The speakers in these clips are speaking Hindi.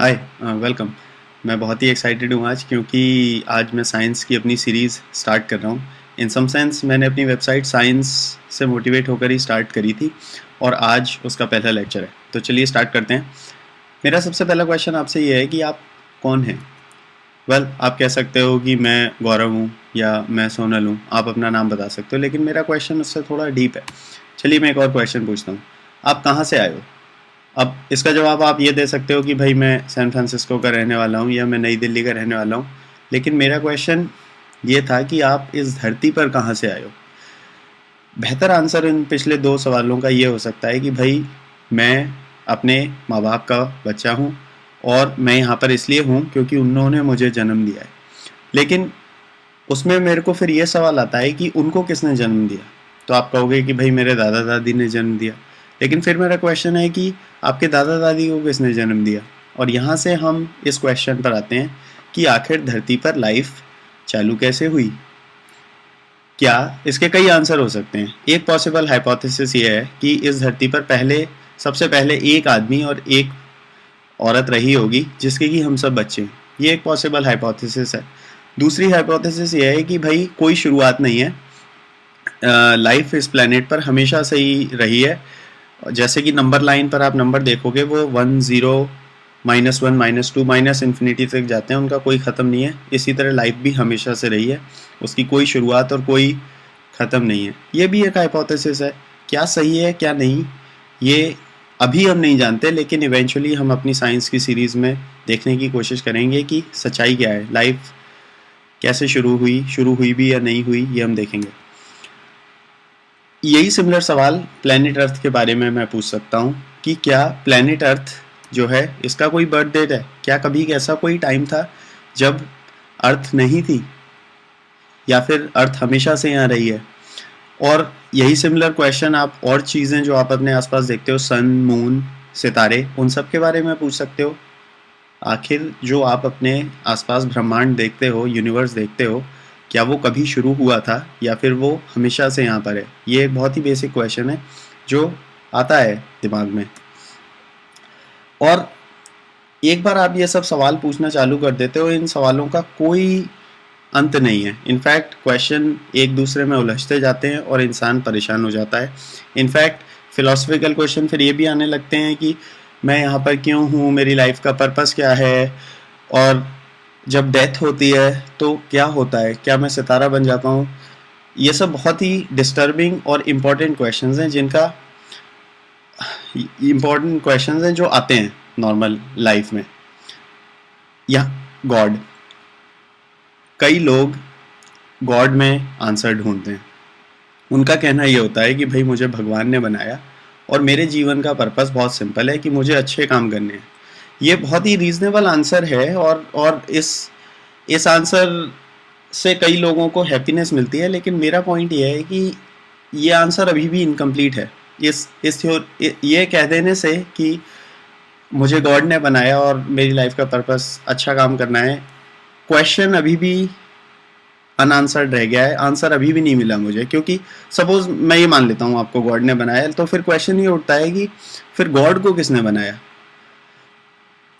हाय, वेलकम। मैं बहुत ही एक्साइटेड हूँ आज क्योंकि आज मैं साइंस की अपनी सीरीज़ स्टार्ट कर रहा हूँ। इन सम सेंस मैंने अपनी वेबसाइट साइंस से मोटिवेट होकर ही स्टार्ट करी थी और आज उसका पहला लेक्चर है। तो चलिए स्टार्ट करते हैं। मेरा सबसे पहला क्वेश्चन आपसे ये है कि आप कौन हैं? आप कह सकते हो कि मैं गौरव हूँ या मैं सोनल हूँ, आप अपना नाम बता सकते हो, लेकिन मेरा क्वेश्चन उससे थोड़ा डीप है। चलिए मैं एक और क्वेश्चन पूछता हूँ। आप कहाँ से आए हो? अब इसका जवाब आप ये दे सकते हो कि भाई मैं सैन फ्रांसिस्को का रहने वाला हूँ या मैं नई दिल्ली का रहने वाला हूँ, लेकिन मेरा क्वेश्चन ये था कि आप इस धरती पर कहाँ से आए हो। बेहतर आंसर इन पिछले दो सवालों का ये हो सकता है कि भाई मैं अपने माँ बाप का बच्चा हूँ और मैं यहाँ पर इसलिए हूँ क्योंकि उन्होंने मुझे जन्म दिया है। लेकिन उसमें मेरे को फिर ये सवाल आता है कि उनको किसने जन्म दिया। तो आप कहोगे कि भाई मेरे दादा दादी ने जन्म दिया, लेकिन फिर मेरा क्वेश्चन है कि आपके दादा दादी को किसने जन्म दिया। और यहाँ से हम इस क्वेश्चन पर आते हैं कि आखिर धरती पर लाइफ चालू कैसे हुई। क्या इसके कई आंसर हो सकते हैं। एक पॉसिबल हाइपोथेसिस ये है कि इस धरती पर सबसे पहले एक आदमी और एक औरत रही होगी जिसके कि हम सब बच्चे हैं। ये एक पॉसिबल हाइपोथेसिस है। दूसरी हाइपोथेसिस ये है कि भाई कोई शुरुआत नहीं है, लाइफ इस प्लेनेट पर हमेशा से ही रही है। जैसे कि नंबर लाइन पर आप नंबर देखोगे वो 1 0 -1 -2 माइनस इन्फिनिटी तक जाते हैं, उनका कोई ख़त्म नहीं है। इसी तरह लाइफ भी हमेशा से रही है, उसकी कोई शुरुआत और कोई ख़त्म नहीं है। ये भी एक हाइपोथेसिस है। क्या सही है क्या नहीं ये अभी हम नहीं जानते, लेकिन इवेंचुअली हम अपनी साइंस की सीरीज़ में देखने की कोशिश करेंगे कि सच्चाई क्या है, लाइफ कैसे शुरू हुई भी या नहीं हुई, ये हम देखेंगे। यही सिमिलर सवाल प्लैनेट अर्थ के बारे में मैं पूछ सकता हूँ कि क्या प्लैनेट अर्थ जो है इसका कोई बर्थ डेट है। क्या कभी ऐसा कोई टाइम था जब अर्थ नहीं थी, या फिर अर्थ हमेशा से यहाँ रही है। और यही सिमिलर क्वेश्चन आप और चीज़ें जो आप अपने आसपास देखते हो, सन, मून, सितारे, उन सब के बारे में पूछ सकते हो। आखिर जो आप अपने आसपास ब्रह्मांड देखते हो, यूनिवर्स देखते हो, क्या वो कभी शुरू हुआ था या फिर वो हमेशा से यहाँ पर है। ये एक बहुत ही बेसिक क्वेश्चन है जो आता है दिमाग में। और एक बार आप ये सब सवाल पूछना चालू कर देते हो, इन सवालों का कोई अंत नहीं है। इनफैक्ट क्वेश्चन एक दूसरे में उलझते जाते हैं और इंसान परेशान हो जाता है। इनफैक्ट फिलोसफिकल क्वेश्चन फिर ये भी आने लगते हैं कि मैं यहाँ पर क्यों हूँ, मेरी लाइफ का पर्पस क्या है, और जब डेथ होती है तो क्या होता है, क्या मैं सितारा बन जाता हूँ। ये सब बहुत ही डिस्टर्बिंग और इम्पॉर्टेंट क्वेश्चंस हैं जो आते हैं नॉर्मल लाइफ में। या गॉड, कई लोग गॉड में आंसर ढूंढते हैं। उनका कहना ये होता है कि भाई मुझे भगवान ने बनाया और मेरे जीवन का पर्पस बहुत सिंपल है कि मुझे अच्छे काम करने हैं। ये बहुत ही रीजनेबल आंसर है और इस आंसर से कई लोगों को हैप्पीनेस मिलती है, लेकिन मेरा पॉइंट ये है कि ये आंसर अभी भी इनकम्प्लीट है। ये कह देने से कि मुझे गॉड ने बनाया और मेरी लाइफ का पर्पस अच्छा काम करना है, क्वेश्चन अभी भी अनआंसर्ड रह गया है। आंसर अभी भी नहीं मिला मुझे, क्योंकि सपोज मैं ये मान लेता हूँ आपको गॉड ने बनाया, तो फिर क्वेश्चन ये उठता है कि फिर गॉड को किसने बनाया।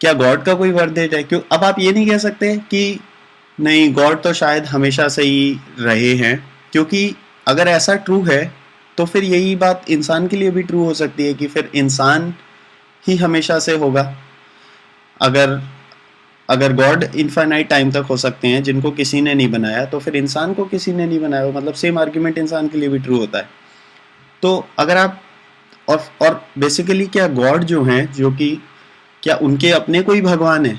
क्या गॉड का कोई बर्थ डेट है? क्यों अब आप ये नहीं कह सकते कि नहीं, गॉड तो शायद हमेशा से ही रहे हैं, क्योंकि अगर ऐसा ट्रू है तो फिर यही बात इंसान के लिए भी ट्रू हो सकती है कि फिर इंसान ही हमेशा से होगा। अगर अगर गॉड इनफाइनाइट टाइम तक हो सकते हैं जिनको किसी ने नहीं बनाया, तो फिर इंसान को किसी ने नहीं बनाया, मतलब सेम आर्ग्यूमेंट इंसान के लिए भी ट्रू होता है। तो अगर आप और बेसिकली क्या गॉड जो हैं, जो कि क्या उनके अपने कोई भगवान है,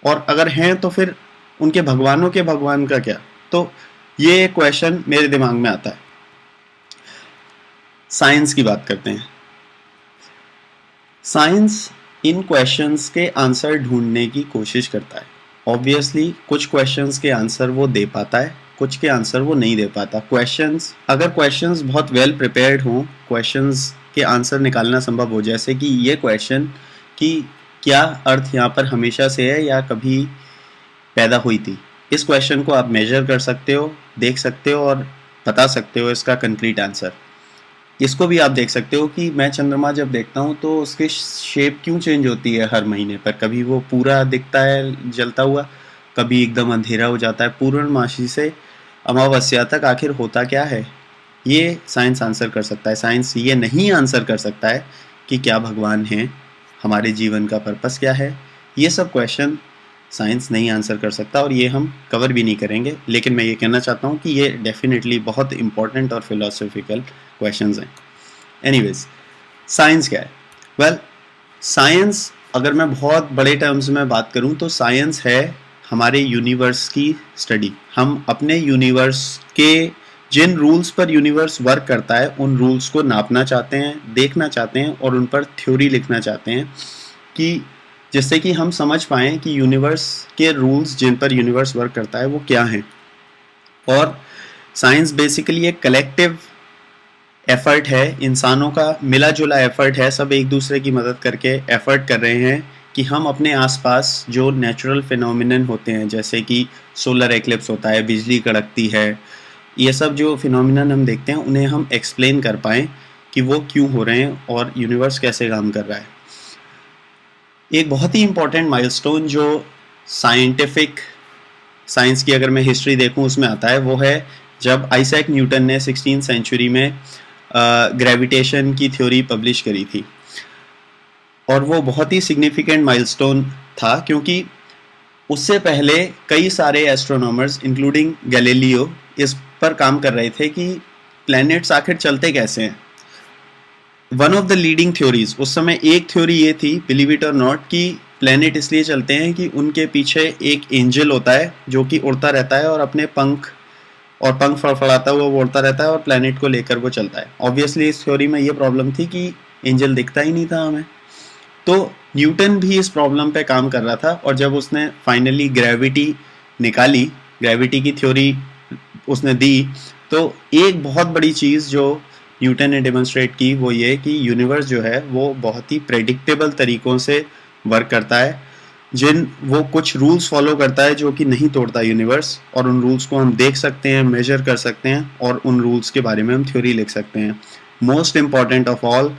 और अगर हैं तो फिर उनके भगवानों के भगवान का क्या। तो ये क्वेश्चन मेरे दिमाग में आता है। साइंस की बात करते हैं। साइंस इन क्वेश्चंस के आंसर ढूंढने की कोशिश करता है। ऑब्वियसली कुछ क्वेश्चंस के आंसर वो दे पाता है, कुछ के आंसर वो नहीं दे पाता। अगर क्वेश्चंस बहुत वेल प्रिपेयर्ड हों, क्वेश्चंस के आंसर निकालना संभव हो, जैसे कि ये क्वेश्चन कि क्या अर्थ यहाँ पर हमेशा से है या कभी पैदा हुई थी। इस क्वेश्चन को आप मेजर कर सकते हो, देख सकते हो और बता सकते हो इसका कंक्रीट आंसर। इसको भी आप देख सकते हो कि मैं चंद्रमा जब देखता हूँ तो उसकी शेप क्यों चेंज होती है हर महीने पर। कभी वो पूरा दिखता है जलता हुआ, कभी एकदम अंधेरा हो जाता है। पूर्णमासी से अमावस्या तक आखिर होता क्या है, ये साइंस आंसर कर सकता है। साइंस ये नहीं आंसर कर सकता है कि क्या भगवान हैं, हमारे जीवन का पर्पस क्या है। ये सब क्वेश्चन साइंस नहीं आंसर कर सकता और ये हम कवर भी नहीं करेंगे। लेकिन मैं ये कहना चाहता हूँ कि ये डेफिनेटली बहुत इंपॉर्टेंट और फिलोसॉफिकल क्वेश्चंस हैं। एनीवेज, साइंस क्या है? वेल, साइंस अगर मैं बहुत बड़े टर्म्स में बात करूँ तो साइंस है हमारे यूनिवर्स की स्टडी। हम अपने यूनिवर्स के जिन रूल्स पर यूनिवर्स वर्क करता है उन रूल्स को नापना चाहते हैं, देखना चाहते हैं और उन पर थ्योरी लिखना चाहते हैं कि जिससे कि हम समझ पाएँ कि यूनिवर्स के रूल्स जिन पर यूनिवर्स वर्क करता है वो क्या हैं। और साइंस बेसिकली एक कलेक्टिव एफर्ट है, इंसानों का मिला जुला एफर्ट है। सब एक दूसरे की मदद करके एफर्ट कर रहे हैं कि हम अपने आसपास जो नेचुरल फिनोमिनन होते हैं, जैसे कि सोलर एक्लिप्स होता है, बिजली कड़कती है, ये सब जो फिनोमिनन हम देखते हैं उन्हें हम एक्सप्लेन कर पाएँ कि वो क्यों हो रहे हैं और यूनिवर्स कैसे काम कर रहा है। एक बहुत ही इम्पॉर्टेंट माइलस्टोन जो साइंस की अगर मैं हिस्ट्री देखूं उसमें आता है, वो है जब आइजैक न्यूटन ने 16th सेंचुरी में ग्रेविटेशन की थ्योरी पब्लिश करी थी। और वो बहुत ही सिग्निफिकेंट माइलस्टोन था क्योंकि उससे पहले कई सारे एस्ट्रोनॉमर्स इंक्लूडिंग गैलीलियो इस पर काम कर रहे थे कि प्लैनेट्स आखिर चलते कैसे हैं। One of the leading theories उस समय एक थ्योरी ये थी, बिलीव इट और नॉट, कि प्लैनेट इसलिए चलते हैं कि उनके पीछे एक एंजल होता है जो कि उड़ता रहता है और अपने पंख फड़फड़ाता हुआ वो उड़ता रहता है और प्लैनेट को लेकर वो चलता है। ऑब्वियसली इस थ्योरी में ये प्रॉब्लम थी कि एंजल दिखता ही नहीं था हमें। तो न्यूटन भी इस प्रॉब्लम पे काम कर रहा था और जब उसने फाइनली ग्रेविटी निकाली, ग्रेविटी की थ्योरी उसने दी, तो एक बहुत बड़ी चीज़ जो न्यूटन ने डेमोन्स्ट्रेट की वो ये कि यूनिवर्स जो है वो बहुत ही प्रेडिक्टेबल तरीक़ों से वर्क करता है, वो कुछ रूल्स फॉलो करता है जो कि नहीं तोड़ता यूनिवर्स, और उन रूल्स को हम देख सकते हैं, मेजर कर सकते हैं और उन रूल्स के बारे में हम थ्योरी लिख सकते हैं। मोस्ट इम्पॉर्टेंट ऑफ ऑल,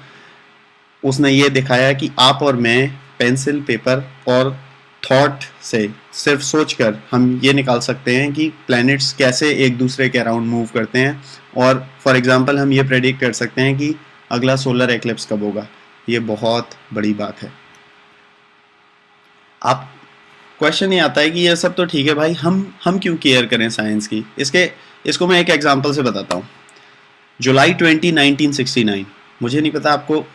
उसने ये दिखाया कि आप और मैं पेंसिल, पेपर और थॉट से सिर्फ सोचकर हम ये निकाल सकते हैं कि प्लैनेट्स कैसे एक दूसरे के अराउंड मूव करते हैं। और फॉर एग्जांपल हम ये प्रेडिक्ट कर सकते हैं कि अगला सोलर एक्लिप्स कब होगा। ये बहुत बड़ी बात है। आप क्वेश्चन ये आता है कि ये सब तो ठीक है भाई, हम क्यों केयर करें साइंस की। इसको मैं एक एग्जांपल से बताता हूँ। जुलाई 20, 1969, मुझे नहीं पता आपको,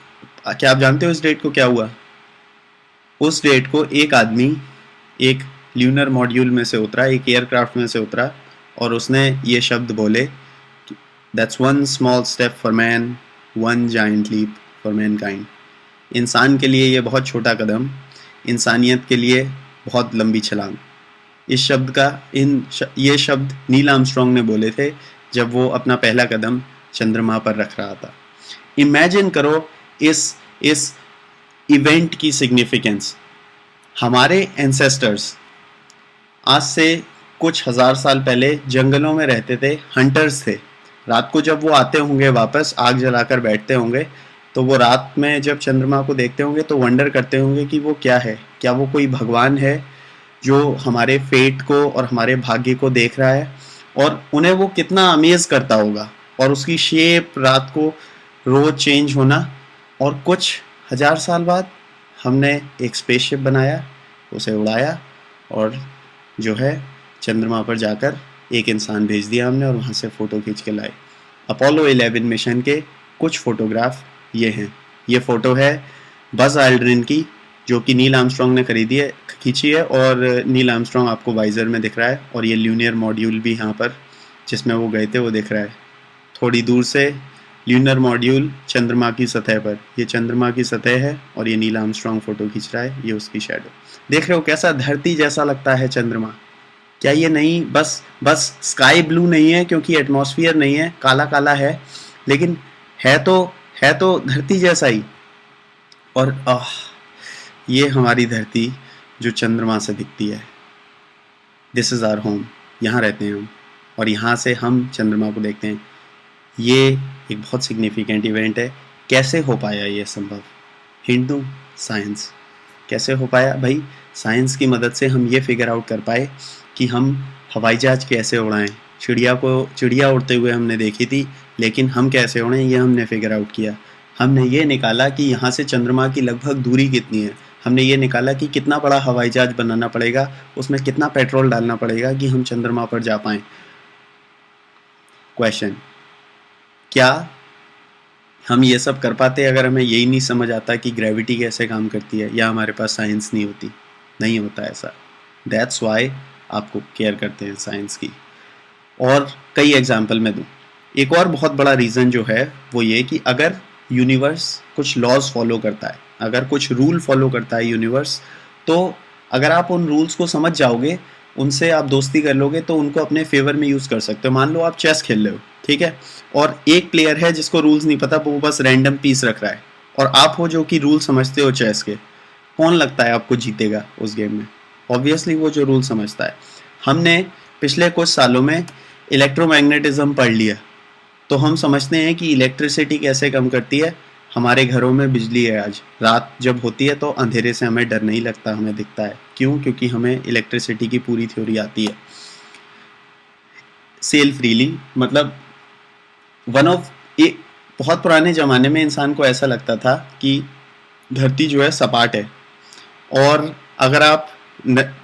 क्या आप जानते हो इस डेट को क्या हुआ? उस डेट को एक आदमी एक ल्यूनर मॉड्यूल में से उतरा, एक एयरक्राफ्ट में से उतरा और उसने ये शब्द बोले, that's one small step for man, one giant leap for mankind. इंसान के लिए ये बहुत छोटा कदम, इंसानियत के लिए बहुत लंबी छलांग। इस शब्द का ये शब्द नील आर्मस्ट्रॉन्ग ने बोले थे जब वो अपना पहला कदम चंद्रमा पर रख रहा था। इमेजिन करो इस इवेंट की सिग्निफिकेंस। हमारे एंसेस्टर्स आज से कुछ हज़ार साल पहले जंगलों में रहते थे, हंटर्स थे। रात को जब वो आते होंगे वापस, आग जलाकर बैठते होंगे, तो वो रात में जब चंद्रमा को देखते होंगे तो वंडर करते होंगे कि वो क्या है, क्या वो कोई भगवान है जो हमारे फेट को और हमारे भाग्य को देख रहा है। और उन्हें वो कितना अमेज़ करता होगा, और उसकी शेप रात को रोज चेंज होना। और कुछ हज़ार साल बाद हमने एक स्पेसशिप बनाया, उसे उड़ाया और जो है चंद्रमा पर जाकर एक इंसान भेज दिया हमने और वहाँ से फ़ोटो खींच के लाए। अपोलो 11 मिशन के कुछ फ़ोटोग्राफ ये हैं। ये फ़ोटो है बज़ आल्ड्रिन की, जो कि नील आर्मस्ट्रॉन्ग ने खींची है, और नील आर्मस्ट्रॉन्ग आपको वाइज़र में दिख रहा है, और ये ल्यूनर मॉड्यूल भी यहाँ पर जिसमें वो गए थे वो दिख रहा है। थोड़ी दूर से ल्यूनर मॉड्यूल चंद्रमा की सतह पर, ये चंद्रमा की सतह है और ये नील आर्मस्ट्रॉन्ग फ़ोटो खींच रहा है, ये उसकी शैडो। देख रहे हो कैसा धरती जैसा लगता है चंद्रमा? क्या ये नहीं बस स्काई ब्लू नहीं है क्योंकि एटमॉस्फेयर नहीं है, काला काला है, लेकिन है तो धरती जैसा ही। और ये हमारी धरती जो चंद्रमा से दिखती है, दिस इज़ आवर होम। यहाँ रहते हैं हम और यहाँ से हम चंद्रमा को देखते हैं। ये एक बहुत सिग्निफिकेंट इवेंट है। कैसे हो पाया ये संभव? हिंट दूँ? साइंस। कैसे हो पाया भाई? साइंस की मदद से हम ये फिगर आउट कर पाए कि हम हवाई जहाज कैसे उड़ाएं। चिड़िया उड़ते हुए हमने देखी थी, लेकिन हम कैसे उड़ें ये हमने फिगर आउट किया। हमने ये निकाला कि यहाँ से चंद्रमा की लगभग दूरी कितनी है। हमने ये निकाला कि कितना बड़ा हवाई जहाज बनाना पड़ेगा, उसमें कितना पेट्रोल डालना पड़ेगा कि हम चंद्रमा पर जा पाएं। क्वेश्चन, क्या हम ये सब कर पाते अगर हमें यही नहीं समझ आता कि ग्रेविटी कैसे काम करती है, या हमारे पास साइंस नहीं होती? नहीं होता ऐसा। दैट्स वाई आपको केयर करते हैं साइंस की। और कई एग्जाम्पल मैं दूँ। एक और बहुत बड़ा रीज़न जो है वो ये कि अगर यूनिवर्स कुछ लॉज फॉलो करता है, अगर कुछ रूल फॉलो करता है यूनिवर्स, तो अगर आप उन रूल्स को समझ जाओगे, उनसे आप दोस्ती कर लोगे, तो उनको अपने फेवर में यूज़ कर सकते हो। मान लो आप चेस खेल रहे हो, ठीक है, और एक प्लेयर है जिसको रूल्स नहीं पता, वो बस रैंडम पीस रख रहा है, और आप हो जो कि रूल समझते हो चेस के। कौन लगता है आपको जीतेगा उस गेम में? ऑब्वियसली वो जो रूल समझता है। हमने पिछले कुछ सालों में इलेक्ट्रोमैग्नेटिज्म पढ़ लिया, तो हम समझते हैं कि इलेक्ट्रिसिटी कैसे कम करती है। हमारे घरों में बिजली है, आज रात जब होती है तो अंधेरे से हमें डर नहीं लगता, हमें दिखता है। क्यों? क्योंकि हमें इलेक्ट्रिसिटी की पूरी थ्योरी आती है। सेल फ्रीली, मतलब बहुत पुराने ज़माने में इंसान को ऐसा लगता था कि धरती जो है सपाट है, और अगर आप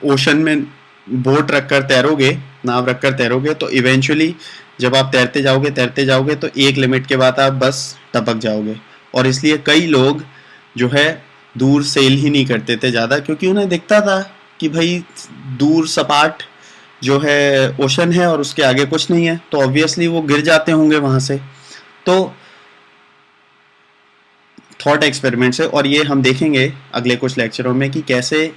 ओशन में बोट रखकर तैरोगे, नाव रखकर तैरोगे, तो इवेंचुअली जब आप तैरते जाओगे तो एक लिमिट के बाद आप बस टपक जाओगे। और इसलिए कई लोग जो है दूर सेल ही नहीं करते थे ज़्यादा, क्योंकि उन्हें दिखता था कि भाई दूर सपाट जो है ओशन है और उसके आगे कुछ नहीं है, तो ऑब्वियसली वो गिर जाते होंगे वहाँ से। तो थॉट एक्सपेरिमेंट से, और ये हम देखेंगे अगले कुछ लेक्चरों में कि कैसे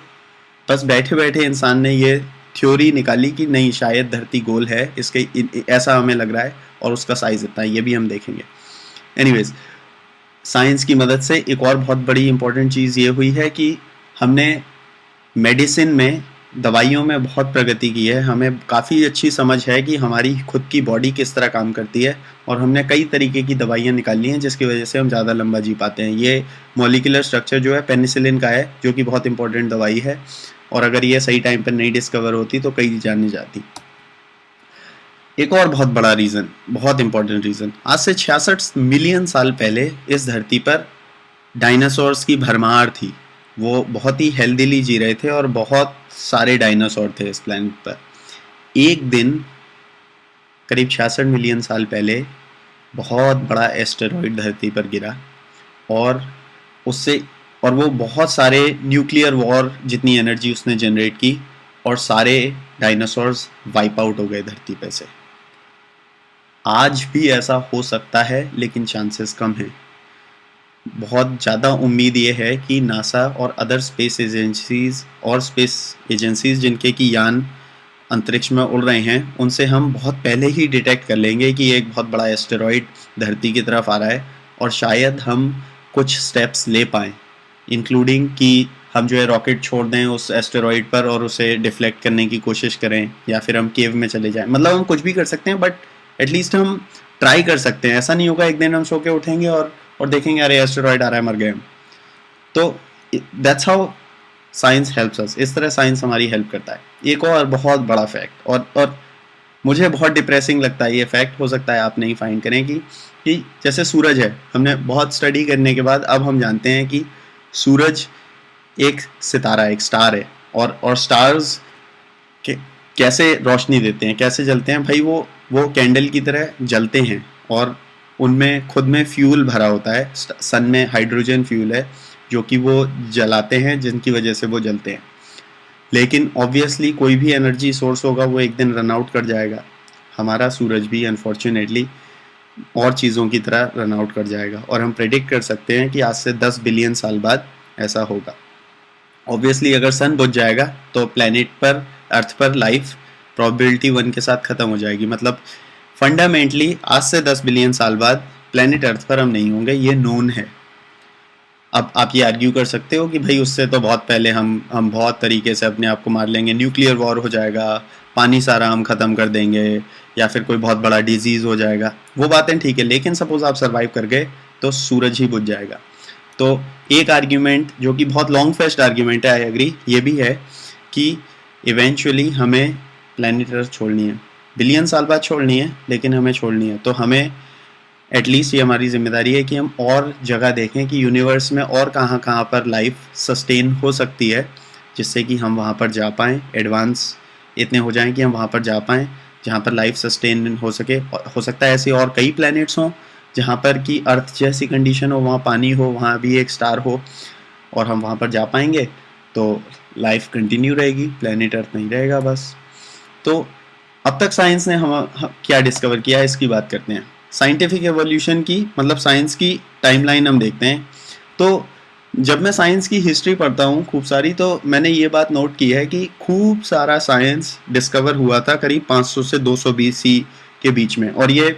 बस बैठे बैठे इंसान ने ये थ्योरी निकाली कि नहीं, शायद धरती गोल है, इसके ऐसा हमें लग रहा है, और उसका साइज इतना है, ये भी हम देखेंगे। एनीवेज, साइंस की मदद से एक और बहुत बड़ी इंपॉर्टेंट चीज़ ये हुई है कि हमने मेडिसिन में, दवाइयों में बहुत प्रगति की है। हमें काफ़ी अच्छी समझ है कि हमारी खुद की बॉडी किस तरह काम करती है, और हमने कई तरीके की दवाइयाँ निकाली हैं जिसकी वजह से हम ज़्यादा लंबा जी पाते हैं। ये मॉलिक्यूलर स्ट्रक्चर जो है पेनिसिलिन का है, जो कि बहुत इंपॉर्टेंट दवाई है, और अगर ये सही टाइम पर नहीं डिस्कवर होती तो कई जाने जाती। एक और बहुत बड़ा रीज़न, बहुत इंपॉर्टेंट रीज़न, आज से 66 मिलियन साल पहले इस धरती पर डायनासोर्स की भरमार थी। वो बहुत ही हेल्दीली जी रहे थे, और बहुत सारे डायनासोर थे इस प्लैनेट पर। एक दिन करीब 66 मिलियन साल पहले बहुत बड़ा एस्टेरॉइड धरती पर गिरा, और वो बहुत सारे न्यूक्लियर वॉर जितनी एनर्जी उसने जनरेट की, और सारे डायनासोर्स वाइप आउट हो गए धरती पे से। आज भी ऐसा हो सकता है, लेकिन चांसेस कम हैं। बहुत ज़्यादा उम्मीद ये है कि नासा और अदर स्पेस एजेंसीज जिनके कि यान अंतरिक्ष में उड़ रहे हैं, उनसे हम बहुत पहले ही डिटेक्ट कर लेंगे कि एक बहुत बड़ा एस्टेरॉइड धरती की तरफ आ रहा है, और शायद हम कुछ स्टेप्स ले पाएँ, इंक्लूडिंग कि हम जो है रॉकेट छोड़ दें उस एस्टेरॉइड पर और उसे डिफ्लेक्ट करने की कोशिश करें, या फिर हम केव में चले जाएं। मतलब हम कुछ भी कर सकते हैं, बट एटलीस्ट हम ट्राई कर सकते हैं। ऐसा नहीं होगा एक दिन हम सो के उठेंगे और देखेंगे अरे एस्टेरॉइड आ रहा है, मर गए हम। तो that's how science helps us. इस तरह साइंस हमारी हेल्प करता है। एक और बहुत बड़ा फैक्ट, और मुझे बहुत डिप्रेसिंग लगता है ये फैक्ट, हो सकता है आप नहीं फाइंड करें, कि जैसे सूरज है, हमने बहुत स्टडी करने के बाद अब हम जानते हैं कि सूरज एक सितारा, एक स्टार है, और स्टार्स कैसे रोशनी देते हैं, कैसे जलते हैं भाई? वो कैंडल की तरह जलते हैं, और उनमें खुद में फ्यूल भरा होता है। सन में हाइड्रोजन फ्यूल है जो कि वो जलाते हैं, जिनकी वजह से वो जलते हैं। लेकिन ऑब्वियसली कोई भी एनर्जी सोर्स होगा वो एक दिन रन आउट कर जाएगा। हमारा सूरज भी अनफॉर्चुनेटली और चीज़ों की तरह रन आउट कर जाएगा, और हम प्रेडिक्ट कर सकते हैं कि आज से 10 बिलियन साल बाद ऐसा होगा। ऑब्वियसली अगर सन बुझ जाएगा तो प्लैनेट पर, अर्थ पर लाइफ प्रोबेबिलिटी 1 के साथ ख़त्म हो जाएगी। मतलब फंडामेंटली आज से 10 बिलियन साल बाद प्लैनेट अर्थ पर हम नहीं होंगे, ये नोन है। अब आप ये आर्ग्यू कर सकते हो कि भाई उससे तो बहुत पहले हम बहुत तरीके से अपने आप को मार लेंगे, न्यूक्लियर वॉर हो जाएगा, पानी सारा हम ख़त्म कर देंगे, या फिर कोई बहुत बड़ा डिजीज़ हो जाएगा, वो बातें ठीक है, लेकिन सपोज आप सर्वाइव कर गए तो सूरज ही बुझ जाएगा। तो एक आर्ग्यूमेंट जो कि बहुत लॉन्ग फेस्ट आर्ग्यूमेंट है, आई एग्री, ये भी है कि इवेंचुअली हमें प्लैनेट अर्थ छोड़नी है, बिलियन साल बाद छोड़नी है, लेकिन हमें छोड़नी है। तो हमें एटलीस्ट ये हमारी जिम्मेदारी है कि हम और जगह देखें कि यूनिवर्स में और कहाँ कहाँ पर लाइफ सस्टेन हो सकती है, जिससे कि हम वहाँ पर जा पाएँ, एडवांस इतने हो जाएं कि हम वहाँ पर जा पाएँ जहाँ पर लाइफ सस्टेन हो सके। हो सकता है ऐसे और कई प्लैनेट्स हों जहाँ पर कि अर्थ जैसी कंडीशन हो, वहाँ पानी हो, वहाँ भी एक स्टार हो और हम वहाँ पर जा पाएंगे, तो लाइफ कंटिन्यू रहेगी, प्लैनेट अर्थ नहीं रहेगा बस। तो अब तक साइंस ने हम क्या डिस्कवर किया है, इसकी बात करते हैं। साइंटिफिक एवोल्यूशन की मतलब साइंस की टाइमलाइन हम देखते हैं। तो जब मैं साइंस की हिस्ट्री पढ़ता हूँ खूब सारी, तो मैंने ये बात नोट की है कि खूब सारा साइंस डिस्कवर हुआ था करीब 500 से 200 BC के बीच में, और ये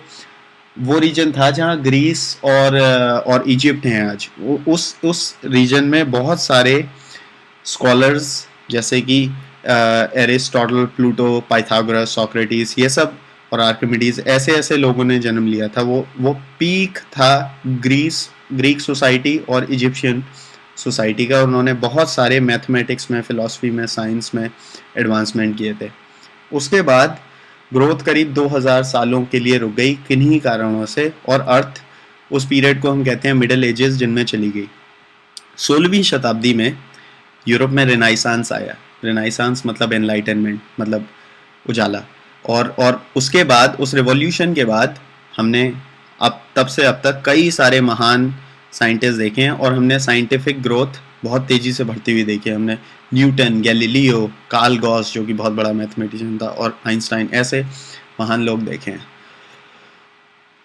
वो रीजन था जहाँ ग्रीस और इजिप्ट हैं आज। उस रीजन में बहुत सारे स्कॉलर्स जैसे कि एरिस्टोटल, प्लूटो, पाइथागोरस, सोक्रेटिस, ये सब, और आर्किमिडीज, ऐसे ऐसे लोगों ने जन्म लिया था। वो पीक था ग्रीक सोसाइटी और इजिप्शियन सोसाइटी का। उन्होंने बहुत सारे मैथमेटिक्स में, फिलॉसफी में, साइंस में एडवांसमेंट किए थे। उसके बाद ग्रोथ करीब 2000 सालों के लिए रुक गई किन्हीं कारणों से, और अर्थ उस पीरियड को हम कहते हैं मिडिल एजेस, जिनमें चली गई। 16वीं शताब्दी में यूरोप में रेनाइसांस आया। रेनाइसांस मतलब एनलाइटनमेंट, मतलब उजाला। और उसके बाद, उस रिवॉल्यूशन के बाद, हमने तब से अब तक कई सारे महान साइंटिस्ट देखे हैं, और हमने साइंटिफिक ग्रोथ बहुत तेज़ी से बढ़ती हुई देखी है। हमने न्यूटन, गैलीलियो, कार्ल गॉस जो कि बहुत बड़ा मैथमेटिशियन था, और आइंस्टाइन, ऐसे महान लोग देखे हैं।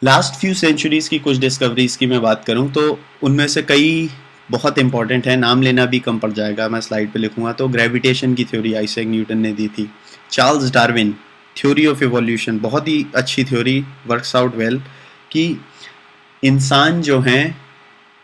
लास्ट फ्यू सेंचुरीज़ की कुछ डिस्कवरीज़ की मैं बात करूं तो उनमें से कई बहुत इंपॉर्टेंट है, नाम लेना भी कम पड़ जाएगा, मैं स्लाइड पे लिखूंगा। तो ग्रेविटेशन की थ्योरी आइजैक न्यूटन ने दी थी। Charles Darwin, theory of evolution, बहुत ही अच्छी थ्योरी, वर्क्स आउट वेल, कि इंसान जो है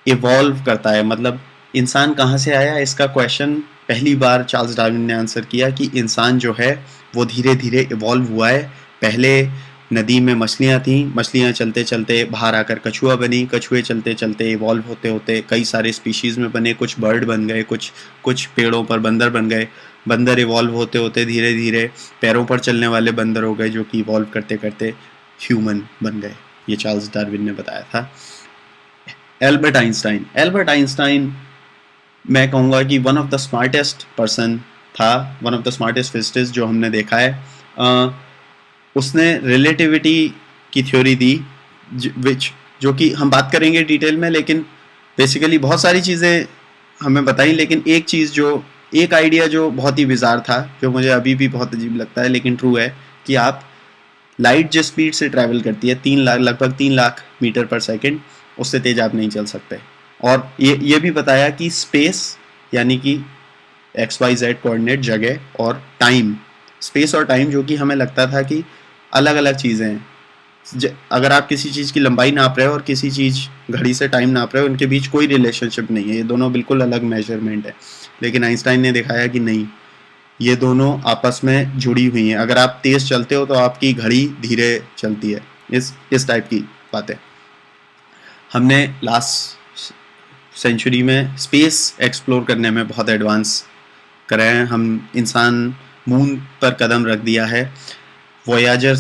इवॉल्व करता है, मतलब इंसान कहाँ से आया, इसका क्वेश्चन पहली बार चार्ल्स डार्विन ने आंसर किया कि इंसान जो है वो धीरे धीरे इवॉल्व हुआ है। पहले नदी में मछलियाँ थीं, मछलियाँ चलते चलते बाहर आकर कछुआ बनी, कछुए चलते चलते इवॉल्व होते होते कई सारे स्पीशीज़ में बने, कुछ बर्ड बन गए, कुछ पेड़ों पर बंदर बन गए, बंदर इवॉल्व होते होते धीरे धीरे पैरों पर चलने वाले बंदर हो गए, जो कि इवॉल्व करते करते ह्यूमन बन गए। ये चार्ल्स डार्विन ने बताया था। एल्बर्ट आइंस्टाइन मैं कहूँगा कि one of the smartest person था, one of the smartest physicist जो हमने देखा है। उसने रिलेटिविटी की थ्योरी दी, जो कि हम बात करेंगे डिटेल में, लेकिन बेसिकली बहुत सारी चीज़ें हमें बताई, लेकिन एक आइडिया जो बहुत ही बिजार था, जो मुझे अभी भी बहुत अजीब लगता है लेकिन ट्रू है, कि आप लाइट जिस स्पीड से ट्रैवल करती है, लगभग 3 लाख मीटर पर सेकेंड, उससे तेज आप नहीं चल सकते। और ये भी बताया कि स्पेस यानी कि XYZ कोऑर्डिनेट जगह, और टाइम, स्पेस और टाइम जो कि हमें लगता था कि अलग अलग चीज़ें हैं। अगर आप किसी चीज़ की लंबाई नाप रहे हो और किसी चीज़ घड़ी से टाइम नाप रहे हो, उनके बीच कोई रिलेशनशिप नहीं है, ये दोनों बिल्कुल अलग मेजरमेंट है। लेकिन आइंस्टाइन ने दिखाया कि नहीं, ये दोनों आपस में जुड़ी हुई हैं। अगर आप तेज़ चलते हो तो आपकी घड़ी धीरे चलती है। इस टाइप की बातें हमने लास्ट सेंचुरी में स्पेस एक्सप्लोर करने में बहुत एडवांस कर रहे हैं। हम इंसान मून पर कदम रख दिया है। वॉयेजर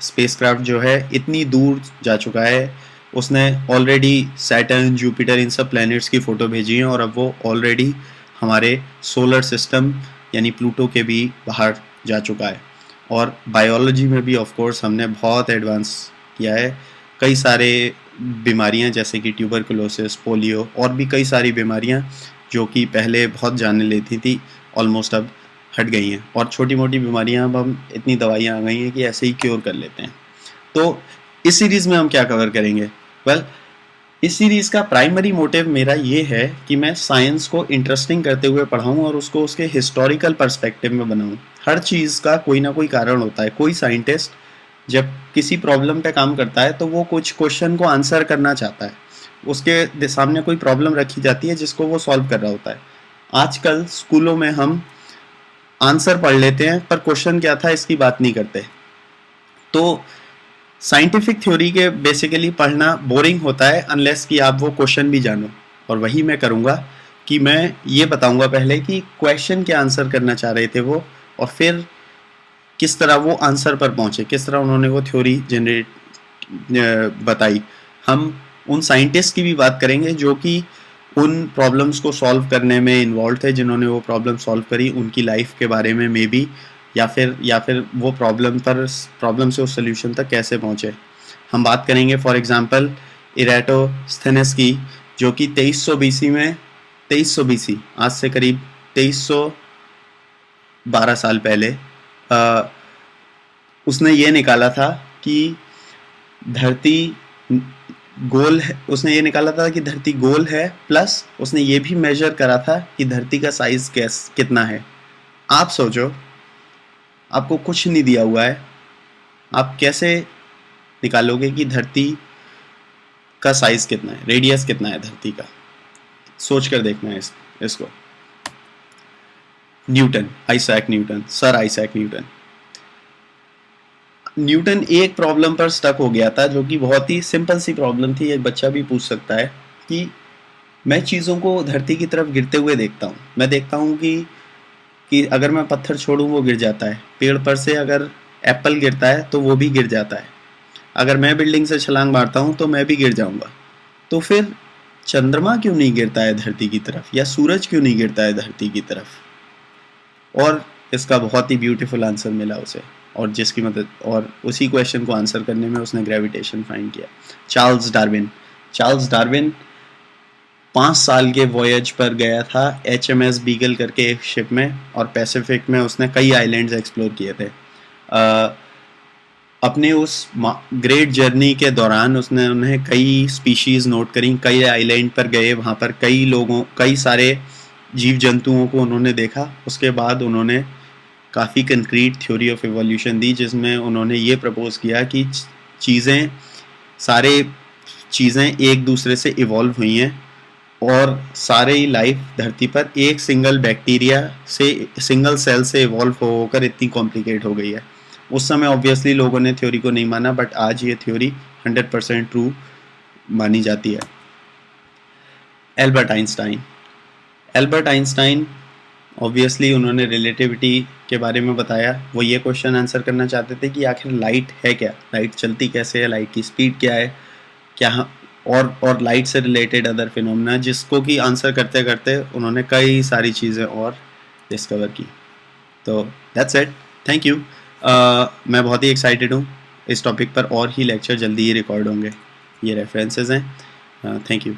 स्पेसक्राफ्ट जो है इतनी दूर जा चुका है, उसने ऑलरेडी सैटर्न, जुपिटर, इन सब प्लैनेट्स की फ़ोटो भेजी है, और अब वो ऑलरेडी हमारे सोलर सिस्टम यानी प्लूटो के भी बाहर जा चुका है। और बायोलॉजी में भी ऑफ कोर्स हमने बहुत एडवांस किया है। कई सारे बीमारियां जैसे कि ट्यूबरकुलोसिस, पोलियो, और भी कई सारी बीमारियां जो कि पहले बहुत जाने लेती थी, ऑलमोस्ट अब हट गई हैं। और छोटी मोटी बीमारियां अब हम इतनी दवाइयां आ गई हैं कि ऐसे ही क्योर कर लेते हैं। तो इस सीरीज़ में हम क्या कवर करेंगे? इस सीरीज़ का प्राइमरी मोटिव मेरा ये है कि मैं साइंस को इंटरेस्टिंग करते हुए पढ़ाऊँ और उसको उसके हिस्टोरिकल पर्सपेक्टिव में बनाऊँ। हर चीज़ का कोई ना कोई कारण होता है। कोई साइंटिस्ट जब किसी प्रॉब्लम पे काम करता है तो वो कुछ क्वेश्चन को आंसर करना चाहता है, उसके सामने कोई प्रॉब्लम रखी जाती है जिसको वो सॉल्व कर रहा होता है। आजकल स्कूलों में हम आंसर पढ़ लेते हैं पर क्वेश्चन क्या था इसकी बात नहीं करते। तो साइंटिफिक थ्योरी के बेसिकली पढ़ना बोरिंग होता है अनलेस कि आप वो क्वेश्चन भी जानो, और वही मैं करूँगा कि मैं ये बताऊँगा पहले कि क्वेश्चन क्या आंसर करना चाह रहे थे वो, और फिर किस तरह वो आंसर पर पहुँचे, किस तरह उन्होंने वो थ्योरी जनरेट बताई। हम उन साइंटिस्ट की भी बात करेंगे जो कि उन प्रॉब्लम्स को सॉल्व करने में इन्वॉल्व थे, जिन्होंने वो प्रॉब्लम सॉल्व करी, उनकी लाइफ के बारे में मे बी, या फिर वो प्रॉब्लम से उस सोल्यूशन तक कैसे पहुँचे। हम बात करेंगे फॉर एग्जांपल इराटोस्थेनेस की, जो कि 2300 BC आज से करीब 2312 साल पहले उसने ये निकाला था कि धरती गोल है। उसने ये निकाला था कि धरती गोल है, प्लस उसने ये भी मेजर करा था कि धरती का साइज कितना है। आप सोचो, आपको कुछ नहीं दिया हुआ है, आप कैसे निकालोगे कि धरती का साइज कितना है, रेडियस कितना है धरती का? सोच कर देखना है इसको। Newton, Isaac Newton, sir Isaac Newton एक प्रॉब्लम पर स्टक हो गया था, जो कि बहुत ही सिंपल सी प्रॉब्लम थी, एक बच्चा भी पूछ सकता है कि मैं चीज़ों को धरती की तरफ गिरते हुए देखता हूँ। मैं देखता हूँ कि अगर मैं पत्थर छोड़ूँ वो गिर जाता है, पेड़ पर से अगर एप्पल गिरता है तो वो भी गिर जाता है, अगर मैं बिल्डिंग से छलांग मारता हूँ तो मैं भी गिर जाऊँगा। तो फिर चंद्रमा क्यों नहीं गिरता है धरती की तरफ, या सूरज क्यों नहीं गिरता है धरती की तरफ? और इसका बहुत ही ब्यूटीफुल आंसर मिला उसे, और जिसकी मदद, और उसी क्वेश्चन को आंसर करने में उसने ग्रेविटेशन फाइंड किया। चार्ल्स डार्विन 5 साल के वॉयज पर गया था HMS बीगल करके एक शिप में, और पैसिफिक में उसने कई आइलैंड्स एक्सप्लोर किए थे। अपने उस ग्रेट जर्नी के दौरान उसने उन्हें कई स्पीशीज़ नोट करी, कई आइलैंड पर गए, वहाँ पर कई सारे जीव जंतुओं को उन्होंने देखा। उसके बाद उन्होंने काफ़ी कंक्रीट थ्योरी ऑफ एवोल्यूशन दी, जिसमें उन्होंने ये प्रपोज किया कि चीज़ें एक दूसरे से इवॉल्व हुई हैं, और सारी लाइफ धरती पर एक सिंगल बैक्टीरिया से, सिंगल सेल से इवॉल्व होकर इतनी कॉम्प्लिकेट हो गई है। उस समय ऑब्वियसली लोगों ने थ्योरी को नहीं माना, बट आज ये थ्योरी 100% ट्रू मानी जाती है। एल्बर्ट आइंस्टाइन ऑब्वियसली उन्होंने रिलेटिविटी के बारे में बताया। वो ये क्वेश्चन आंसर करना चाहते थे कि आखिर लाइट है क्या, लाइट चलती कैसे है, लाइट की स्पीड क्या है, क्या और लाइट से रिलेटेड अदर फिनोमेना, जिसको कि आंसर करते करते उन्होंने कई सारी चीज़ें और डिस्कवर की। तो दैट्स इट, थैंक यू। मैं बहुत ही एक्साइटेड हूँ इस टॉपिक पर, और ही लेक्चर जल्दी ही रिकॉर्ड होंगे। ये रेफरेंसेस हैं। Thank you.